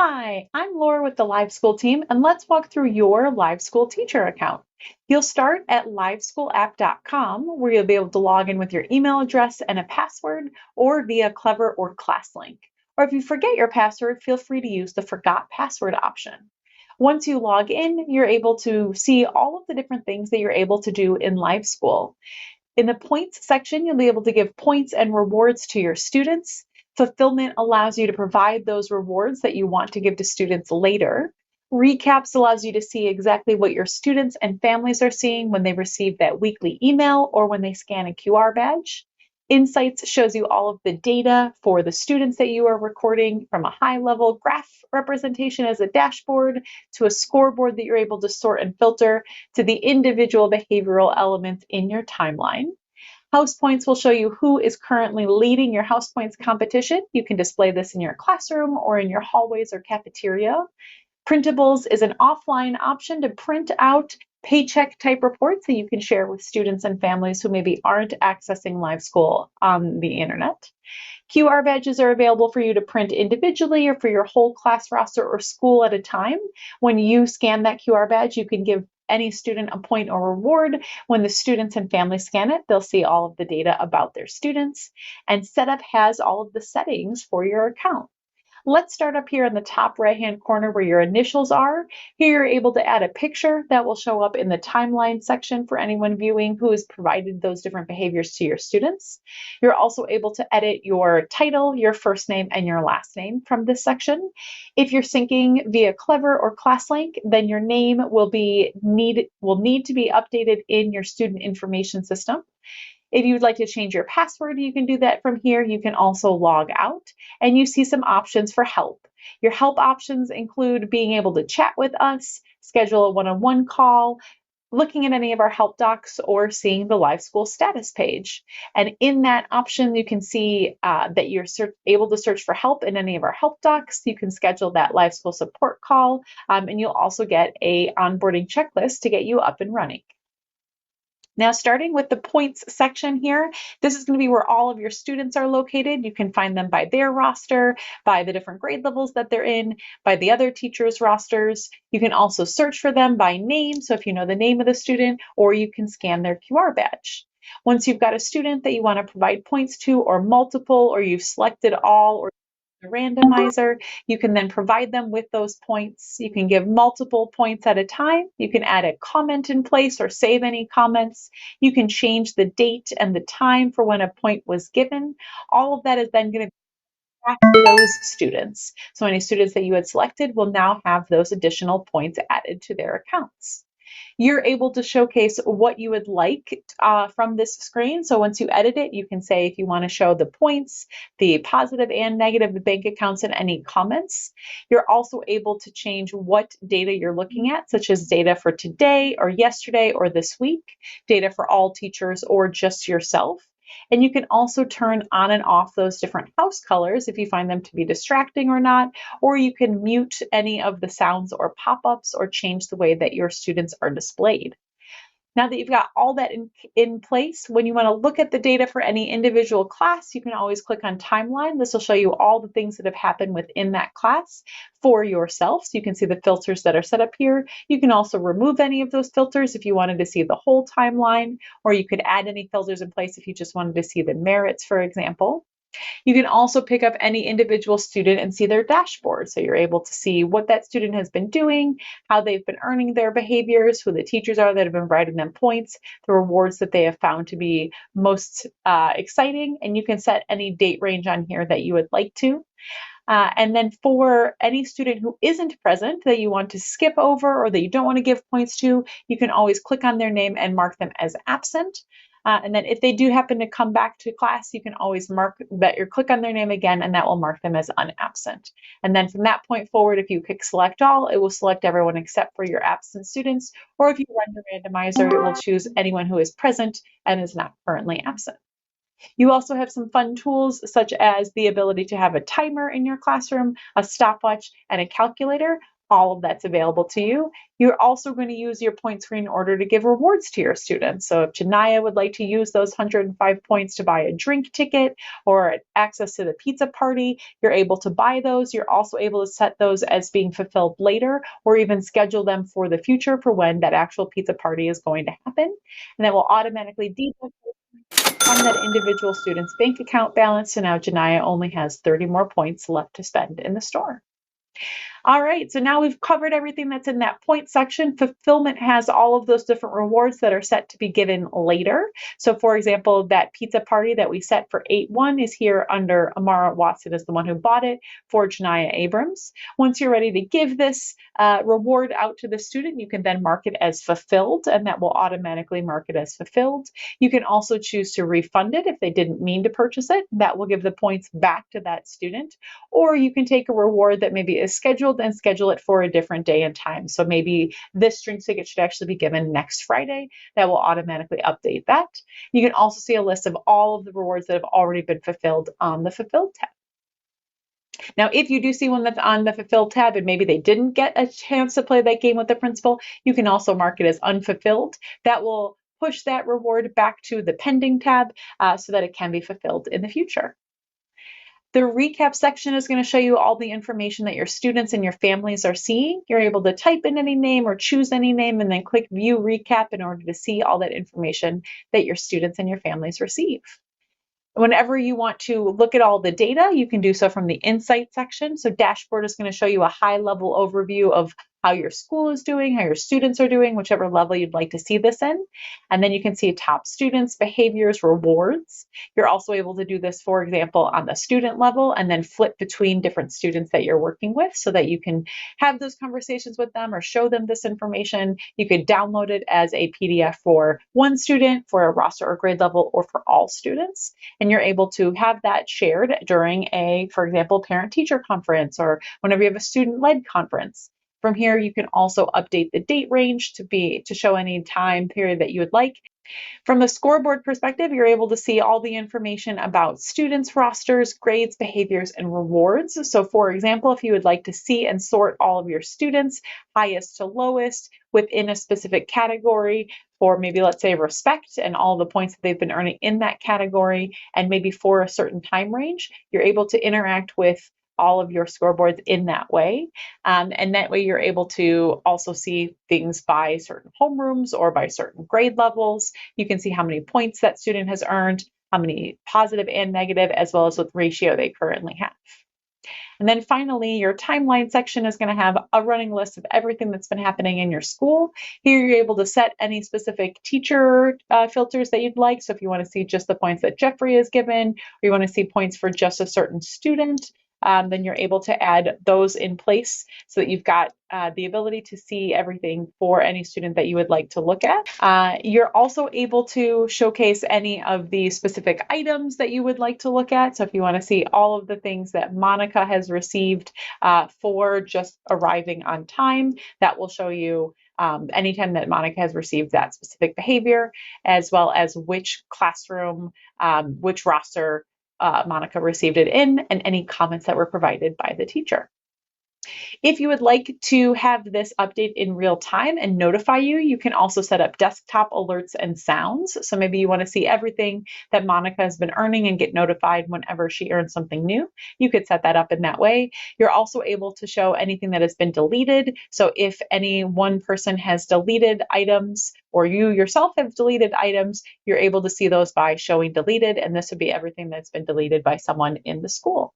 Hi, I'm Laura with the LiveSchool team, and let's walk through your LiveSchool teacher account. You'll start at liveschoolapp.com, where you'll be able to log in with your email address and a password, or via Clever or ClassLink. Or if you forget your password, feel free to use the Forgot Password option. Once you log in, you're able to see all of the different things that you're able to do in LiveSchool. In the points section, you'll be able to give points and rewards to your students. Fulfillment allows you to provide those rewards that you want to give to students later. Recaps allows you to see exactly what your students and families are seeing when they receive that weekly email or when they scan a QR badge. Insights shows you all of the data for the students that you are recording, from a high level graph representation as a dashboard to a scoreboard that you're able to sort and filter to the individual behavioral elements in your timeline. House Points will show you who is currently leading your House Points competition. You can display this in your classroom or in your hallways or cafeteria. Printables is an offline option to print out paycheck type reports that you can share with students and families who maybe aren't accessing LiveSchool on the internet. QR badges are available for you to print individually or for your whole class roster or school at a time. When you scan that QR badge, you can give any student a point or reward. When the students and families scan it, they'll see all of the data about their students. And Setup has all of the settings for your account. Let's start up here in the top right-hand corner where your initials are. Here you're able to add a picture that will show up in the timeline section for anyone viewing who has provided those different behaviors to your students. You're also able to edit your title, your first name, and your last name from this section. If you're syncing via Clever or ClassLink, then your name will need to be updated in your student information system. If you would like to change your password, you can do that from here. You can also log out, and you see some options for help. Your help options include being able to chat with us, schedule a one-on-one call, looking at any of our help docs, or seeing the LiveSchool status page. And in that option, you can see that you're able to search for help in any of our help docs. You can schedule that LiveSchool support call, and you'll also get a onboarding checklist to get you up and running. Now, starting with the points section here, this is going to be where all of your students are located. You can find them by their roster, by the different grade levels that they're in, by the other teachers' rosters. You can also search for them by name, so if you know the name of the student, or you can scan their QR badge. Once you've got a student that you want to provide points to, or multiple, or you've selected all, or the randomizer, you can then provide them with those points. You can give multiple points at a time. You can add a comment in place or save any comments. You can change the date and the time for when a point was given. All of that is then going to be back to those students. So any students that you had selected will now have those additional points added to their accounts. You're able to showcase what you would like from this screen. So once you edit it, you can say if you want to show the points, the positive and negative, the bank accounts, and any comments. You're also able to change what data you're looking at, such as data for today or yesterday or this week, data for all teachers or just yourself. And you can also turn on and off those different house colors if you find them to be distracting or not, or you can mute any of the sounds or pop-ups or change the way that your students are displayed. Now that you've got all that in place, when you want to look at the data for any individual class, you can always click on timeline. This will show you all the things that have happened within that class for yourself. So you can see the filters that are set up here. You can also remove any of those filters if you wanted to see the whole timeline, or you could add any filters in place if you just wanted to see the merits, for example. You can also pick up any individual student and see their dashboard. So you're able to see what that student has been doing, how they've been earning their behaviors, who the teachers are that have been providing them points, the rewards that they have found to be most exciting, and you can set any date range on here that you would like to. And then for any student who isn't present that you want to skip over or that you don't want to give points to, you can always click on their name and mark them as absent. And then if they do happen to come back to class, you can always mark that or click on their name again, and that will mark them as unabsent. And then from that point forward, if you click select all, it will select everyone except for your absent students. Or if you run the randomizer, it will choose anyone who is present and is not currently absent. You also have some fun tools such as the ability to have a timer in your classroom, a stopwatch, and a calculator. all of that's available to you. You're also going to use your point screen in order to give rewards to your students. So if Janaya would like to use those 105 points to buy a drink ticket or access to the pizza party, you're able to buy those. You're also able to set those as being fulfilled later, or even schedule them for the future for when that actual pizza party is going to happen. And that will automatically deduct from that individual student's bank account balance. So now Janaya only has 30 more points left to spend in the store. All right, so now we've covered everything that's in that point section. Fulfillment has all of those different rewards that are set to be given later. So for example, that pizza party that we set for 8-1 is here under Amara Watson is the one who bought it for Janaya Abrams. Once you're ready to give this reward out to the student, you can then mark it as fulfilled, and that will automatically mark it as fulfilled. You can also choose to refund it if they didn't mean to purchase it. That will give the points back to that student. Or you can take a reward that maybe is scheduled and schedule it for a different day and time. So maybe this drink ticket should actually be given next Friday. That will automatically update that. You can also see a list of all of the rewards that have already been fulfilled on the Fulfilled tab. Now, if you do see one that's on the Fulfilled tab and maybe they didn't get a chance to play that game with the principal, you can also mark it as unfulfilled. That will push that reward back to the Pending tab so that it can be fulfilled in the future. The recap section is going to show you all the information that your students and your families are seeing. You're able to type in any name or choose any name and then click View Recap in order to see all that information that your students and your families receive. Whenever you want to look at all the data, you can do so from the Insight section. So Dashboard is going to show you a high-level overview of how your school is doing, how your students are doing, whichever level you'd like to see this in. And then you can see top students, behaviors, rewards. You're also able to do this, for example, on the student level and then flip between different students that you're working with so that you can have those conversations with them or show them this information. You could download it as a PDF for one student, for a roster or grade level, or for all students. And you're able to have that shared during a, for example, parent-teacher conference or whenever you have a student-led conference. From here, you can also update the date range to show any time period that you would like. From the scoreboard perspective, you're able to see all the information about students' rosters, grades, behaviors, and rewards. So for example, if you would like to see and sort all of your students, highest to lowest, within a specific category, for maybe let's say respect and all the points that they've been earning in that category, and maybe for a certain time range, you're able to interact with all of your scoreboards in that way. And that way you're able to also see things by certain homerooms or by certain grade levels. You can see how many points that student has earned, how many positive and negative, as well as what ratio they currently have. And then finally, your timeline section is going to have a running list of everything that's been happening in your school. Here you're able to set any specific teacher filters that you'd like. So if you want to see just the points that Jeffrey is given, or you want to see points for just a certain student, then you're able to add those in place so that you've got the ability to see everything for any student that you would like to look at. You're also able to showcase any of the specific items that you would like to look at. So if you want to see all of the things that Monica has received for just arriving on time, that will show you anytime that Monica has received that specific behavior, as well as which classroom, which roster Monica received it in, and any comments that were provided by the teacher. If you would like to have this update in real time and notify you, you can also set up desktop alerts and sounds. So maybe you want to see everything that Monica has been earning and get notified whenever she earns something new. You could set that up in that way. You're also able to show anything that has been deleted. So if any one person has deleted items or you yourself have deleted items, you're able to see those by showing deleted, and this would be everything that's been deleted by someone in the school.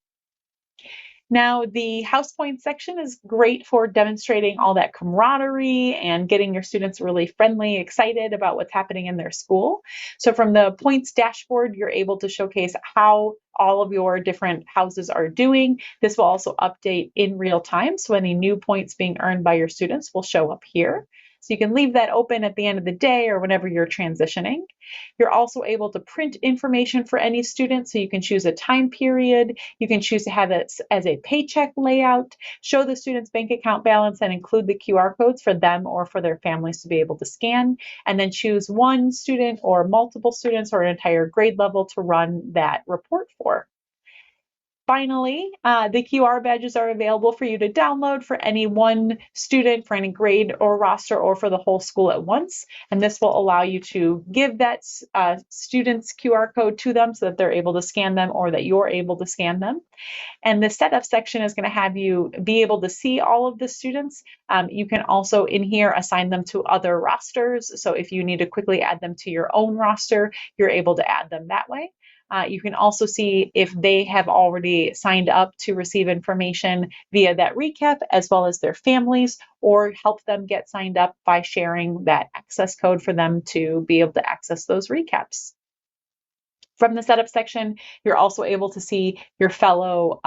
Now, the house points section is great for demonstrating all that camaraderie and getting your students really friendly, excited about what's happening in their school. So from the points dashboard, you're able to showcase how all of your different houses are doing. This will also update in real time, so any new points being earned by your students will show up here. So you can leave that open at the end of the day or whenever you're transitioning. You're also able to print information for any student, so you can choose a time period. You can choose to have it as a paycheck layout, show the student's bank account balance, and include the QR codes for them or for their families to be able to scan, and then choose one student or multiple students or an entire grade level to run that report for. Finally, the QR badges are available for you to download for any one student, for any grade or roster, or for the whole school at once. And this will allow you to give that student's QR code to them so that they're able to scan them or that you're able to scan them. And the setup section is going to have you be able to see all of the students. You can also in here assign them to other rosters. So if you need to quickly add them to your own roster, you're able to add them that way. You can also see if they have already signed up to receive information via that recap, as well as their families, or help them get signed up by sharing that access code for them to be able to access those recaps. From the setup section, you're also able to see your fellow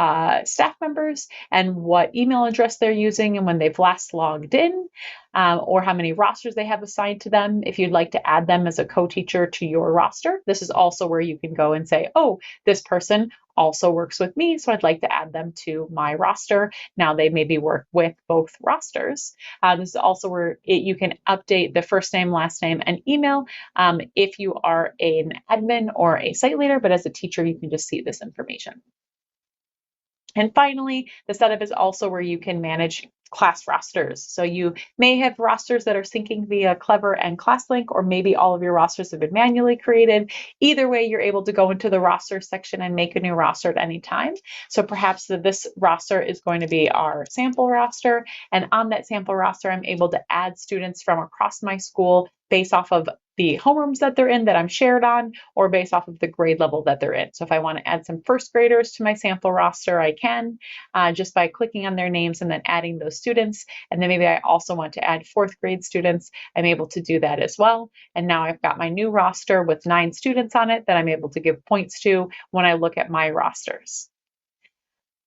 staff members and what email address they're using and when they've last logged in, or how many rosters they have assigned to them. If you'd like to add them as a co-teacher to your roster, this is also where you can go and say, oh, this person also works with me, so I'd like to add them to my roster. Now they maybe work with both rosters. This is also where you can update the first name, last name, and email if you are an admin or a site leader, but as a teacher, you can just see this information. And finally, the setup is also where you can manage class rosters. So you may have rosters that are syncing via Clever and ClassLink, or maybe all of your rosters have been manually created. Either way, you're able to go into the roster section and make a new roster at any time. So perhaps this roster is going to be our sample roster. And on that sample roster, I'm able to add students from across my school based off of the homerooms that they're in that I'm shared on, or based off of the grade level that they're in. So if I want to add some first graders to my sample roster, I can just by clicking on their names and then adding those students. And then maybe I also want to add fourth grade students. I'm able to do that as well. And now I've got my new roster with 9 students on it that I'm able to give points to when I look at my rosters.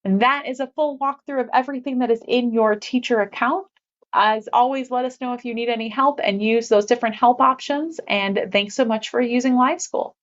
And that is a full walkthrough of everything that is in your teacher account. As always, let us know if you need any help and use those different help options. And thanks so much for using LiveSchool.